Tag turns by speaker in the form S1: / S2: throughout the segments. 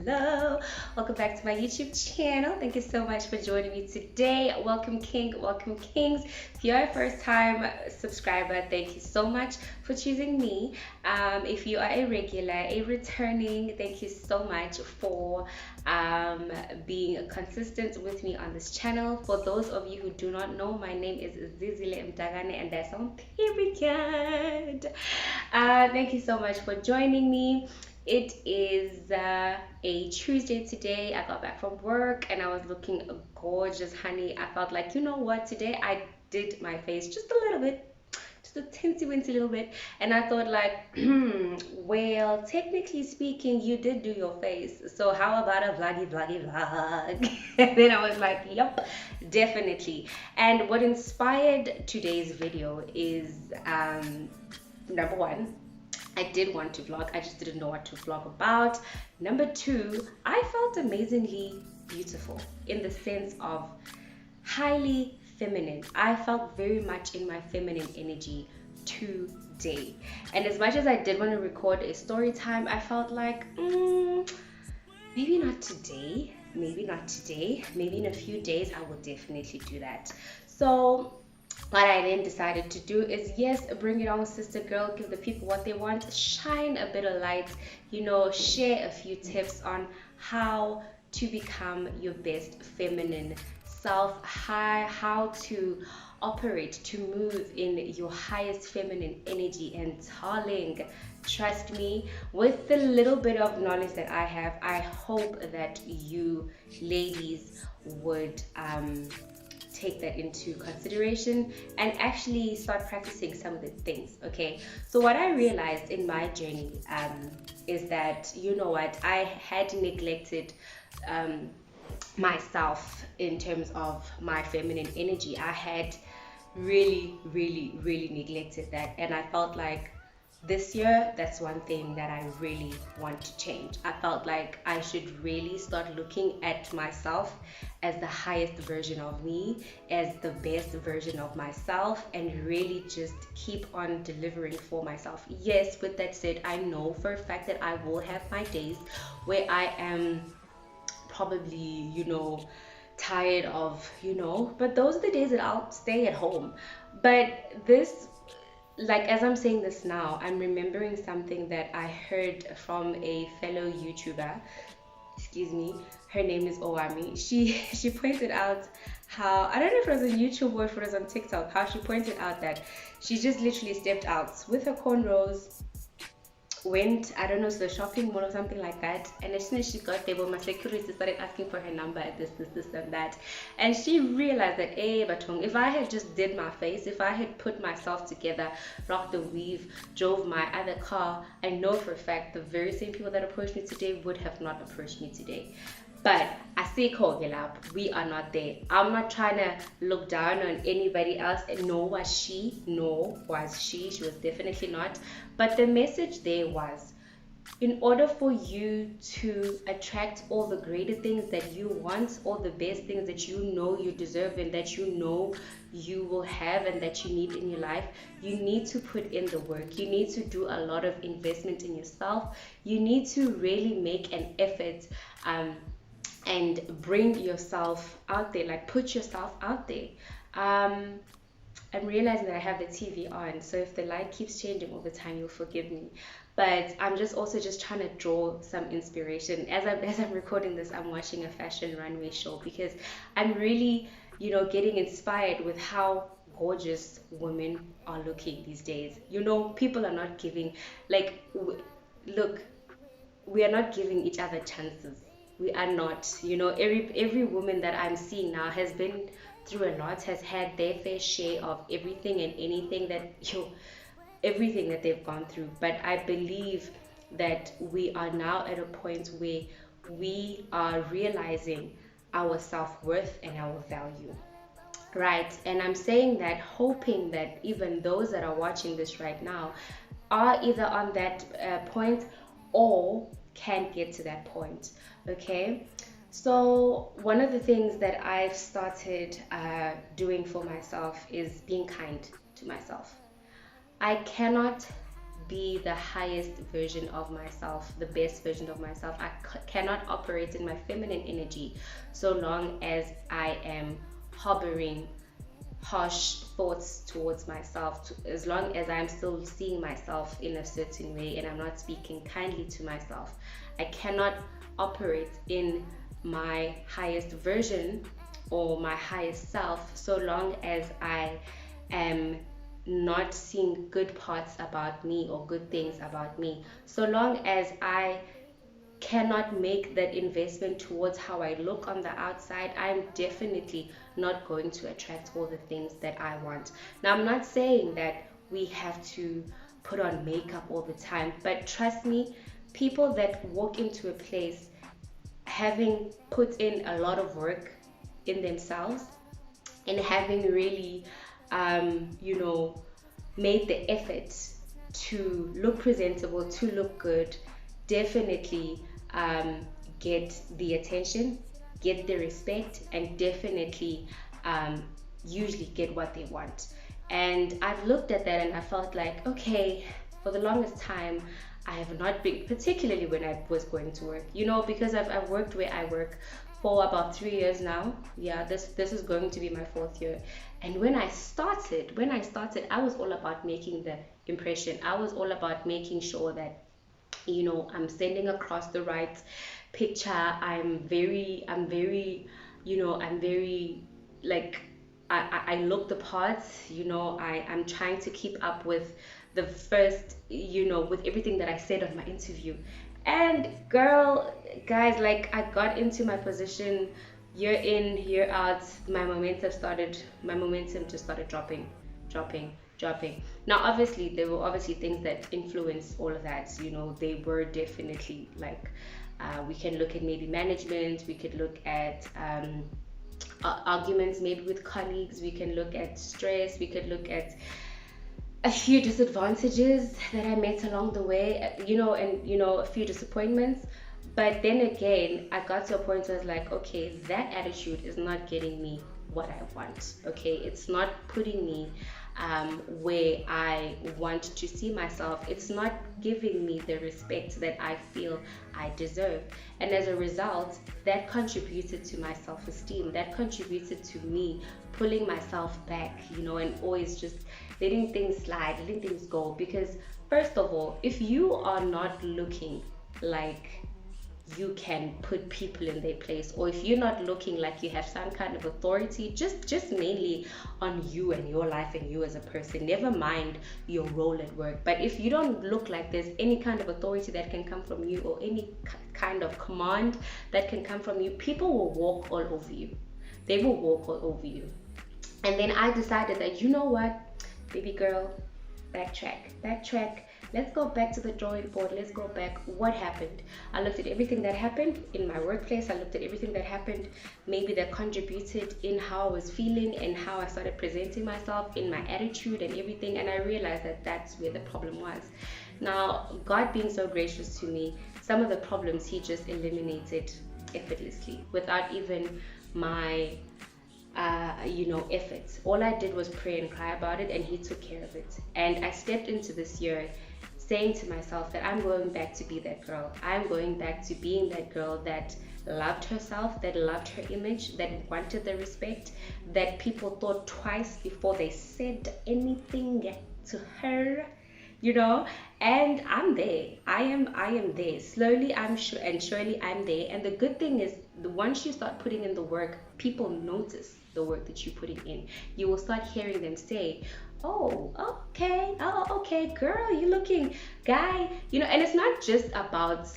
S1: hello. Welcome back to my YouTube channel. Thank you so much for joining me today. Welcome, King. Welcome, Kings. If you're a first time subscriber, thank you so much for choosing me. If you are a regular, a returning, thank you so much for being consistent with me on this channel. For those of you who do not know, my name is Zizile Mdakane, and that's on period. Thank you so much for joining me. It is a Tuesday today. I got back from work and I was looking gorgeous, honey. I felt like, you know what, today I did my face just a little bit, just a teensy weensy little bit. And I thought, like, well, technically speaking, you did do your face. So how about a vlog? And then I was like, yep, definitely. And what inspired today's video is number one, I did want to vlog, I just didn't know what to vlog about. Number two, I felt amazingly beautiful in the sense of highly feminine. I felt very much in my feminine energy today. And as much as I did want to record a story time, I felt like, maybe not today, maybe not today, maybe in a few days I will definitely do that. So what I then decided to do is, yes, bring it on, sister girl, give the people what they want, shine a bit of light, share a few tips on how to become your best feminine self, how to operate, to move in your highest feminine energy. And darling, trust me, with the little bit of knowledge that I have, I hope that you ladies would take that into consideration and actually start practicing some of the things. Okay, so what I realized in my journey is that, you know what, I had neglected myself in terms of my feminine energy. I had really neglected that, and I felt like this year, that's one thing that I really want to change. I felt like I should really start looking at myself as the highest version of me, as the best version of myself, and really just keep on delivering for myself. Yes, with that said, I know for a fact that I will have my days where I am probably, tired of, but those are the days that I'll stay at home. But this, like, as I'm saying this now, I'm remembering something that I heard from a fellow YouTuber. Excuse me, her name is Owami. She pointed out how, I don't know if it was on YouTube or if it was on TikTok, how she pointed out that she just literally stepped out with her cornrows, went, I don't know, to the shopping mall or something like that, and as soon as she got there, well, my security started asking for her number, this and that, and she realized that, hey, Batong, if I had just did my face, if I had put myself together, rocked the weave, drove my other car, I know for a fact the very same people that approached me today would have not approached me today. But I see Kogelab, we are not there. I'm not trying to look down on anybody else. Nor was she. She was definitely not. But the message there was, in order for you to attract all the greater things that you want, all the best things that you know you deserve and that you know you will have and that you need in your life, you need to put in the work. You need to do a lot of investment in yourself. You need to really make an effort and bring yourself out there, like put yourself out there. I'm realizing that I have the TV on, so if the light keeps changing all the time, you'll forgive me. But I'm just also just trying to draw some inspiration. As I'm recording this, I'm watching a fashion runway show because I'm really, getting inspired with how gorgeous women are looking these days. People are not giving, like, look, we are not giving each other chances. We are not. Every woman that I'm seeing now has been through a lot, has had their fair share of everything and anything everything that they've gone through. But I believe that we are now at a point where we are realizing our self-worth and our value. Right? And I'm saying that hoping that even those that are watching this right now are either on that point or can get to that point. Okay, so one of the things that I've started doing for myself is being kind to myself. I cannot be the highest version of myself, the best version of myself. I cannot operate in my feminine energy so long as I am harboring harsh thoughts towards myself, as long as I'm still seeing myself in a certain way and I'm not speaking kindly to myself. I cannot operate in my highest version or my highest self so long as I am not seeing good parts about me or good things about me. So long as I cannot make that investment towards how I look on the outside, I'm definitely not going to attract all the things that I want. Now, I'm not saying that we have to put on makeup all the time, but trust me, people that walk into a place having put in a lot of work in themselves and having really, you know, made the effort to look presentable, to look good, definitely get the attention, get the respect, and definitely usually get what they want. And I've looked at that and I felt like, okay, for the longest time, I have not been, particularly when I was going to work, because I've worked where I work for about 3 years now. Yeah, this is going to be my fourth year. And when I started, I was all about making the impression. I was all about making sure that I'm sending across the right picture. I'm very like, I look the part. I'm trying to keep up with the first, with everything that I said on my interview. And girl, guys, like, I got into my position year in, year out. My momentum just started dropping. Now, obviously, there were obviously things that influenced all of that. They were definitely like, we can look at maybe management, we could look at arguments maybe with colleagues, we can look at stress, we could look at a few disadvantages that I met along the way, and a few disappointments. But then again, I got to a point where I was like, okay, that attitude is not getting me what I want. Okay, it's not putting me where I want to see myself. It's not giving me the respect that I feel I deserve. And as a result, that contributed to my self-esteem. That contributed to me pulling myself back, and always just letting things slide, letting things go. Because first of all, if you are not looking like you can put people in their place, or if you're not looking like you have some kind of authority, just mainly on you and your life and you as a person, never mind your role at work, but if you don't look like there's any kind of authority that can come from you, or any kind of command that can come from you, people will walk all over you. They will walk all over you. And then I decided that, you know what, baby girl, backtrack. Let's go back to the drawing board. Let's go back. What happened? I looked at everything that happened in my workplace. I looked at everything that happened, maybe that contributed in how I was feeling and how I started presenting myself, in my attitude and everything. And I realized that that's where the problem was. Now, God being so gracious to me, some of the problems He just eliminated effortlessly without even my efforts. All I did was pray and cry about it, and He took care of it. And I stepped into this year saying to myself that I'm going back to be that girl. I'm going back to being that girl that loved herself, that loved her image, that wanted the respect, that people thought twice before they said anything to her. And I'm there. I am there. Slowly, I'm sure, and surely I'm there. And the good thing is, once you start putting in the work, people notice the work that you're putting in. You will start hearing them say, oh, okay, girl, you looking, guy, and it's not just about,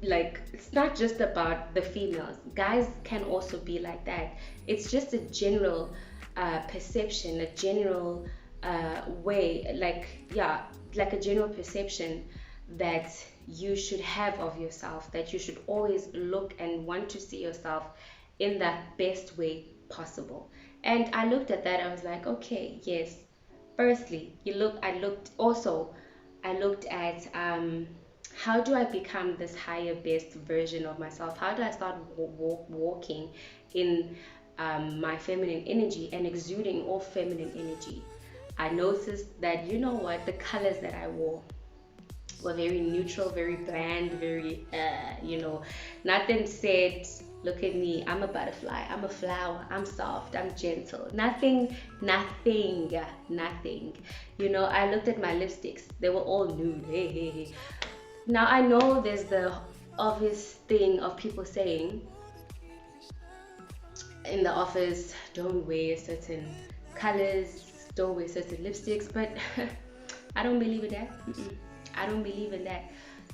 S1: like, it's not just about the females. Guys can also be like that. It's just a general perception, a general way, like a general perception that you should have of yourself, that you should always look and want to see yourself in that best way possible. And I looked at that, I was like, okay, yes. Firstly, I looked at how do I become this higher best version of myself? How do I start walking in my feminine energy and exuding all feminine energy? I noticed that, you know what, the colors that I wore were very neutral, very bland, very, nothing said, look at me, I'm a butterfly, I'm a flower, I'm soft, I'm gentle. Nothing, nothing, nothing. I looked at my lipsticks, they were all nude. Hey, hey, hey. Now I know there's the obvious thing of people saying in the office, don't wear certain colors, don't wear certain lipsticks, but I don't believe in that. Mm-mm. I don't believe in that.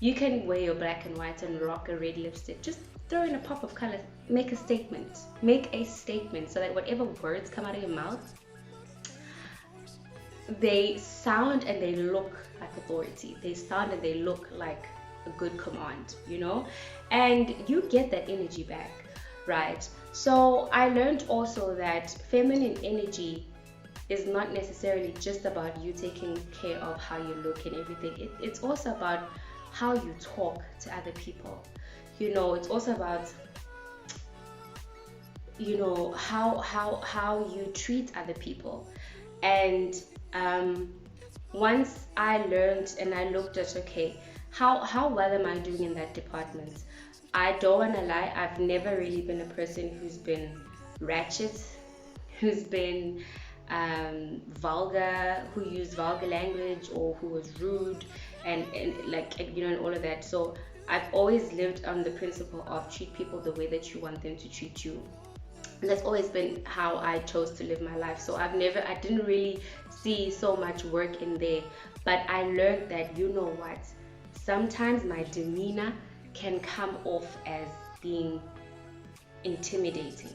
S1: You can wear your black and white and rock a red lipstick. Just throw in a pop of color. Make a statement. Make a statement so that whatever words come out of your mouth, they sound and they look like authority. They sound and they look like a good command. And you get that energy back, right? So I learned also that feminine energy is not necessarily just about you taking care of how you look and everything. It's also about how you talk to other people. It's also about how you treat other people. And once I learned and I looked at, okay, how well am I doing in that department? I don't want to lie, I've never really been a person who's been ratchet, who's been vulgar, who used vulgar language, or who was rude and all of that. So I've always lived on the principle of treat people the way that you want them to treat you. And that's always been how I chose to live my life. So I didn't really see so much work in there. But I learned that, you know what, sometimes my demeanor can come off as being intimidating.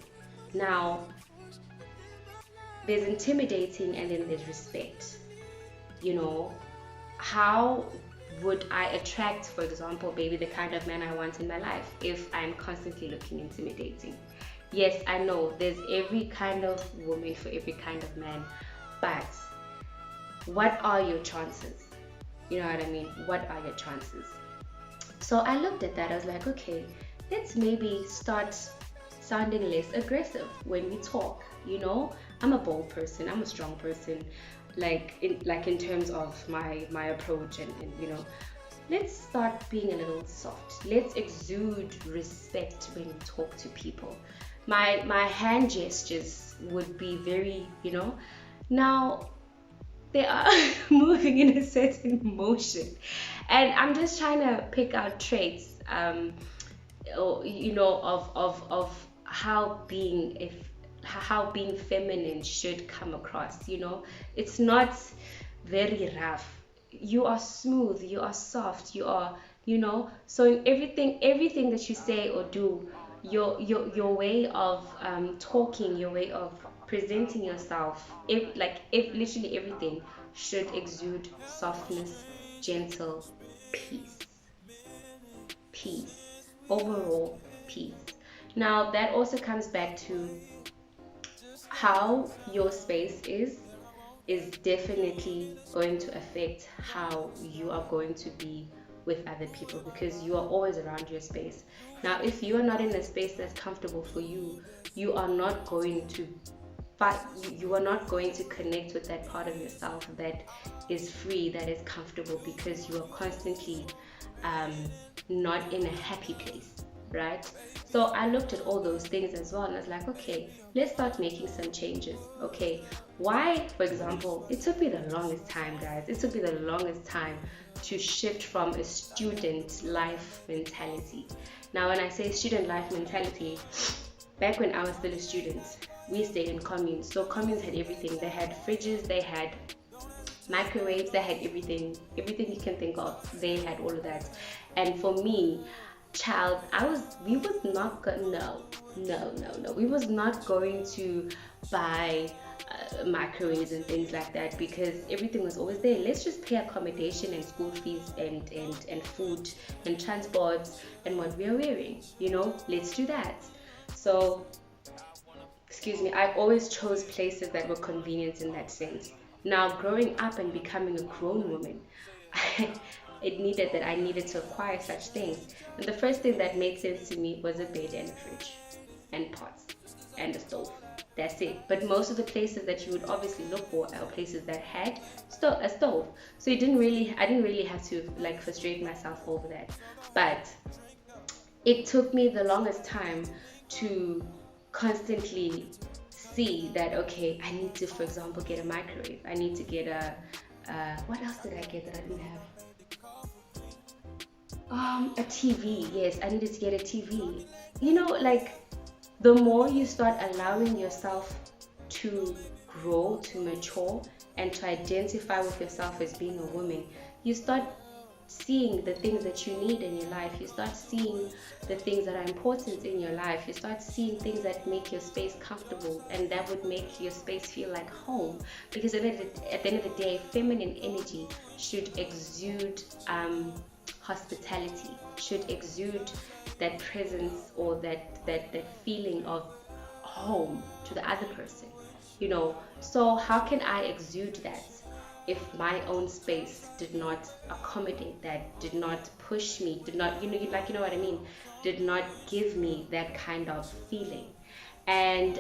S1: Now, there's intimidating and then there's respect. How would I attract, for example, maybe the kind of man I want in my life if I'm constantly looking intimidating? Yes, I know there's every kind of woman for every kind of man, but what are your chances? You know what I mean? What are your chances? So I looked at that, I was like, okay, let's maybe start sounding less aggressive when we talk. I'm a bold person, I'm a strong person, in terms of my approach, and let's start being a little soft. Let's exude respect when we talk to people. My hand gestures would be very, now they are moving in a certain motion, and I'm just trying to pick out traits, of how being feminine should come across. It's not very rough. You are smooth, you are soft, you are, so in everything that you say or do, your way of talking, your way of presenting yourself, if literally everything should exude softness, gentle, peace, overall peace. Now that also comes back to how your space is definitely going to affect how you are going to be with other people, because you are always around your space. Now, if you are not in a space that's comfortable for you, you are not going to you are not going to connect with that part of yourself that is free, that is comfortable, because you are constantly not in a happy place, right? So I looked at all those things as well, and I was like, okay, let's start making some changes. Okay, why, for example, it took me the longest time, guys. It took me the longest time to shift from a student life mentality. Now, when I say student life mentality, back when I was still a student, we stayed in communes. So communes had everything. They had fridges, they had microwaves, they had everything you can think of. They had all of that. And for me, child, we was not we was not going to buy microwaves and things like that, because everything was always there. Let's just pay accommodation and school fees and food and transport and what we are wearing, let's do that. So excuse me, I always chose places that were convenient in that sense. Now, growing up and becoming a grown woman, it needed that I needed to acquire such things. And the first thing that made sense to me was a bed and a fridge and pots and a stove. That's it. But most of the places that you would obviously look for are places that had a stove. So I didn't really have to like frustrate myself over that. But it took me the longest time to constantly see that, okay, I need to, for example, get a microwave. I need to get what else did I get that I didn't have? A TV. Yes, I needed to get a TV. Like the more you start allowing yourself to grow, to mature, and to identify with yourself as being a woman, you start seeing the things that you need in your life. You start seeing the things that are important in your life. You start seeing things that make your space comfortable and that would make your space feel like home. Because at the end of the day, feminine energy should exude hospitality, should exude that presence or that feeling of home to the other person. So how can I exude that if my own space did not accommodate that, did not push me, did not, you know what I mean, did not give me that kind of feeling? And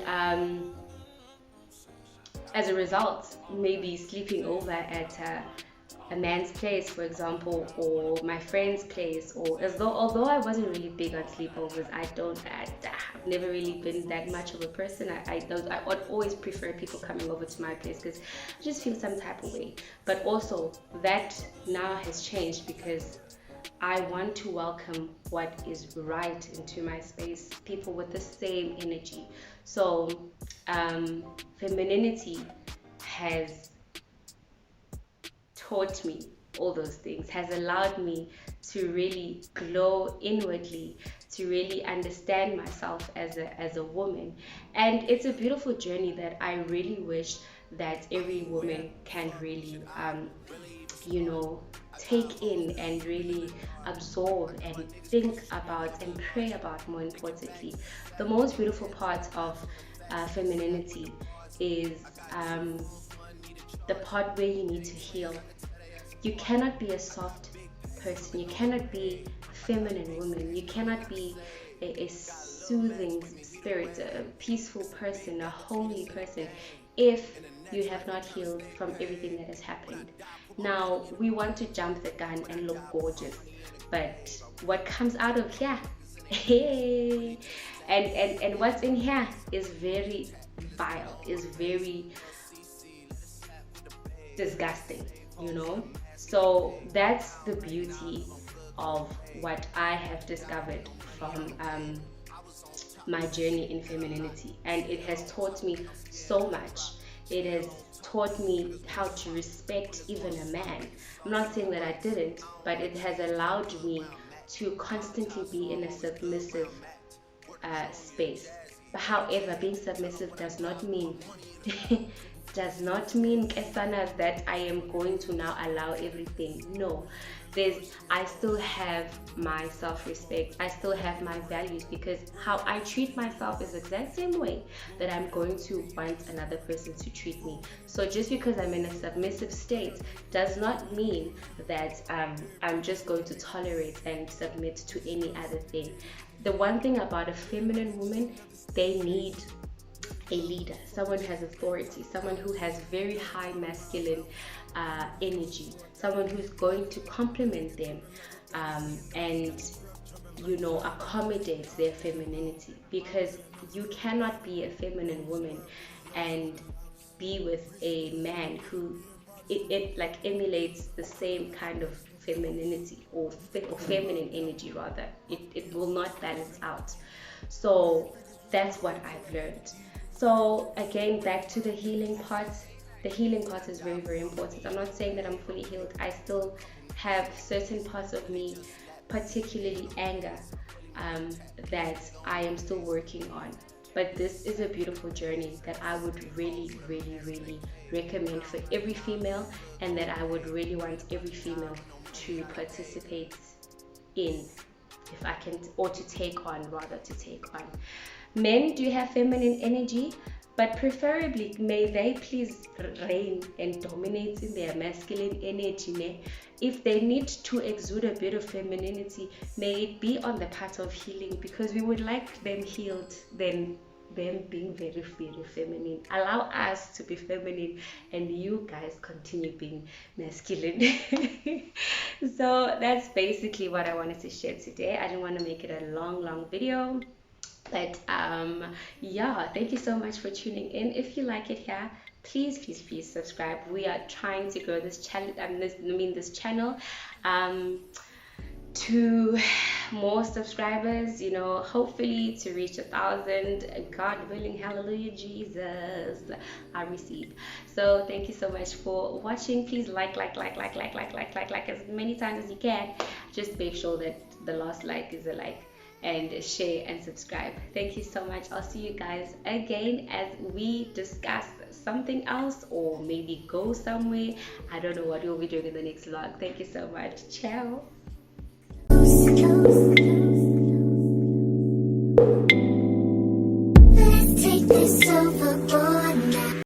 S1: as a result, maybe sleeping over at a man's place, for example, or my friend's place, or although I wasn't really big on sleepovers, I've never really been that much of a person. I would always prefer people coming over to my place because I just feel some type of way. But also that now has changed because I want to welcome what is right into my space, people with the same energy. So femininity has taught me all those things, has allowed me to really glow inwardly, to really understand myself as a woman. And it's a beautiful journey that I really wish that every woman can really take in and really absorb and think about and pray about. More importantly, the most beautiful part of femininity is the part where you need to heal. You cannot be a soft person. You cannot be a feminine woman. You cannot be a soothing spirit, a peaceful person, a homely person, if you have not healed from everything that has happened. Now, we want to jump the gun and look gorgeous, but what comes out of here, hey, and what's in here is very vile, is very disgusting, So that's the beauty of what I have discovered from my journey in femininity, and it has taught me so much. It has taught me how to respect even a man. I'm not saying that I didn't, but it has allowed me to constantly be in a submissive space. But however, being submissive does not mean Kesana, that I am going to now allow everything. No, I still have my self-respect. I still have my values, because how I treat myself is the exact same way that I'm going to want another person to treat me. So just because I'm in a submissive state does not mean that I'm just going to tolerate and submit to any other thing. The one thing about a feminine woman, they need a leader, someone who has authority, someone who has very high masculine energy, someone who's going to complement them and accommodate their femininity, because you cannot be a feminine woman and be with a man who it like emulates the same kind of femininity or feminine energy rather. It will not balance out. So that's what I've learned. So again, back to the healing part. The healing part is very, very important. I'm not saying that I'm fully healed. I still have certain parts of me, particularly anger, that I am still working on. But this is a beautiful journey that I would really, really, really recommend for every female, and that I would really want every female to participate in, if I can, or to take on. Men do have feminine energy, but preferably may they please reign and dominate in their masculine energy. If they need to exude a bit of femininity, may it be on the path of healing, because we would like them healed than them being very, very feminine. Allow us to be feminine and you guys continue being masculine. So that's basically what I wanted to share today. I didn't want to make it a long video. But yeah, thank you so much for tuning in. If you like it here, please subscribe. We are trying to grow this channel. This channel to more subscribers. You know, hopefully to reach 1,000. God willing, hallelujah, Jesus, I receive. So thank you so much for watching. Please like as many times as you can. Just make sure that the last like is a like, and share and subscribe. Thank you so much. I'll see you guys again as we discuss something else or maybe go somewhere. I don't know what we'll be doing in the next vlog. Thank you so much. Ciao. Let's take this overboard.